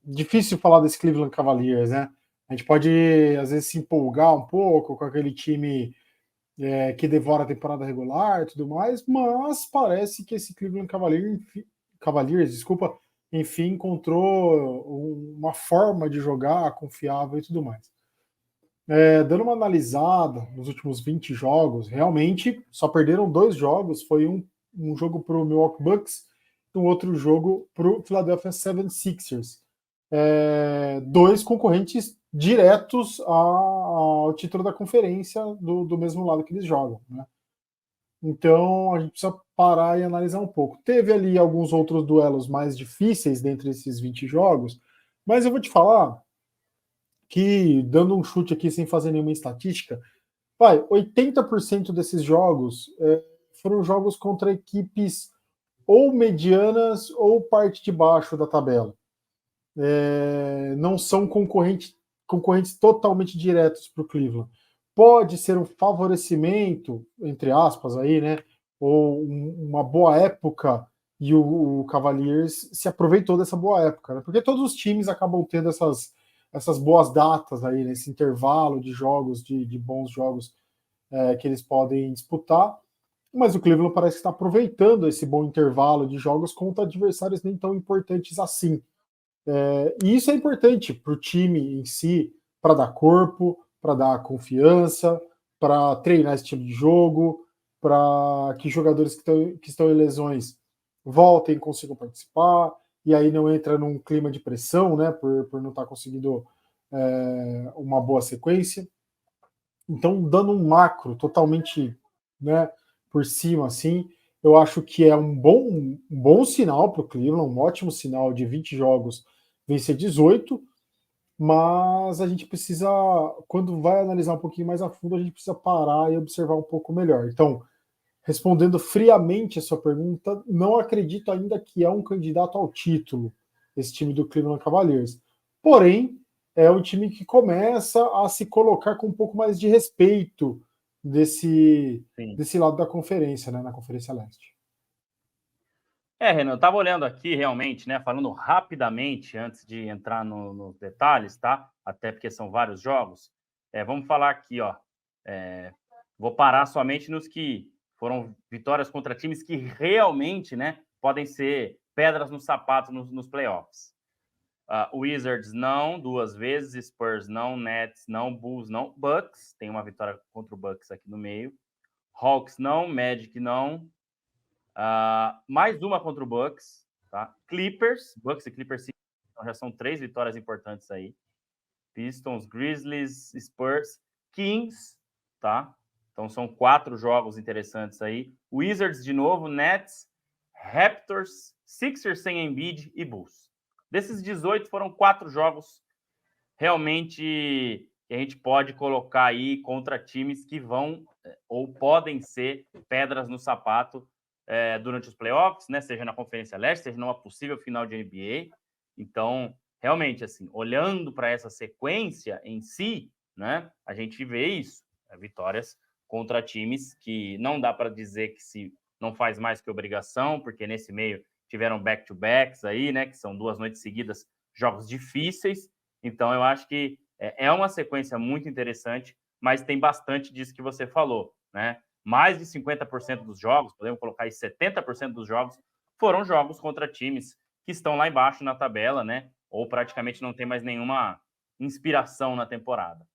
difícil falar desse Cleveland Cavaliers, né? A gente pode, às vezes, se empolgar um pouco com aquele time que devora a temporada regular e tudo mais, mas parece que esse Cleveland Cavaliers, desculpa, enfim, encontrou uma forma de jogar confiável e tudo mais. Dando uma analisada nos últimos 20 jogos, realmente só perderam 2 jogos, foi um jogo para o Milwaukee Bucks e um outro jogo para o Philadelphia 76ers. 2 concorrentes diretos ao título da conferência do mesmo lado que eles jogam, né? Então a gente precisa parar e analisar um pouco. Teve ali alguns outros duelos mais difíceis dentre esses 20 jogos, mas eu vou te falar que, dando um chute aqui sem fazer nenhuma estatística, 80% desses jogos foram jogos contra equipes ou medianas ou parte de baixo da tabela. Não são concorrentes totalmente diretos para o Cleveland. Pode ser um favorecimento, entre aspas, aí, né? Ou uma boa época, e o Cavaliers se aproveitou dessa boa época, né? Porque todos os times acabam tendo essas boas datas aí, nesse intervalo de jogos, de bons jogos que eles podem disputar. Mas o Cleveland parece que está aproveitando esse bom intervalo de jogos contra adversários nem tão importantes assim. E isso é importante para o time em si, para dar corpo, para dar confiança, para treinar esse tipo de jogo, para que jogadores que estão em lesões voltem e consigam participar, e aí não entra num clima de pressão, né, por não estar conseguindo uma boa sequência. Então, dando um macro totalmente, né, por cima, assim, eu acho que é um bom sinal para o Cleveland, um ótimo sinal de 20 jogos vencer 18, mas a gente precisa, quando vai analisar um pouquinho mais a fundo, a gente precisa parar e observar um pouco melhor. Então, respondendo friamente a sua pergunta, não acredito ainda que é um candidato ao título, esse time do Cleveland Cavaliers. Porém, é um time que começa a se colocar com um pouco mais de respeito desse lado da conferência, né, na Conferência Leste. Renan, eu estava olhando aqui realmente, né, falando rapidamente antes de entrar nos detalhes, tá? Até porque são vários jogos. Vamos falar aqui, ó. Vou parar somente nos que foram vitórias contra times que realmente, né, podem ser pedras no sapato nos playoffs. Wizards não, 2 vezes, Spurs não, Nets não, Bulls não, Bucks, tem uma vitória contra o Bucks aqui no meio, Hawks não, Magic não, mais uma contra o Bucks, tá? Clippers, Bucks e Clippers então já são 3 vitórias importantes aí. Pistons, Grizzlies, Spurs, Kings, tá? Então são 4 jogos interessantes aí. Wizards de novo, Nets, Raptors, Sixers sem Embiid e Bulls. Desses 18 foram 4 jogos realmente que a gente pode colocar aí contra times que vão ou podem ser pedras no sapato durante os playoffs, né? Seja na Conferência Leste, seja numa possível final de NBA. Então, realmente, assim, olhando para essa sequência em si, né? A gente vê isso, vitórias contra times que não dá para dizer que se não faz mais que obrigação, porque nesse meio tiveram back-to-backs aí, né? Que são 2 noites seguidas, jogos difíceis. Então, eu acho que é uma sequência muito interessante, mas tem bastante disso que você falou, né? Mais de 50% dos jogos, podemos colocar aí 70% dos jogos, foram jogos contra times que estão lá embaixo na tabela, né? Ou praticamente não tem mais nenhuma inspiração na temporada.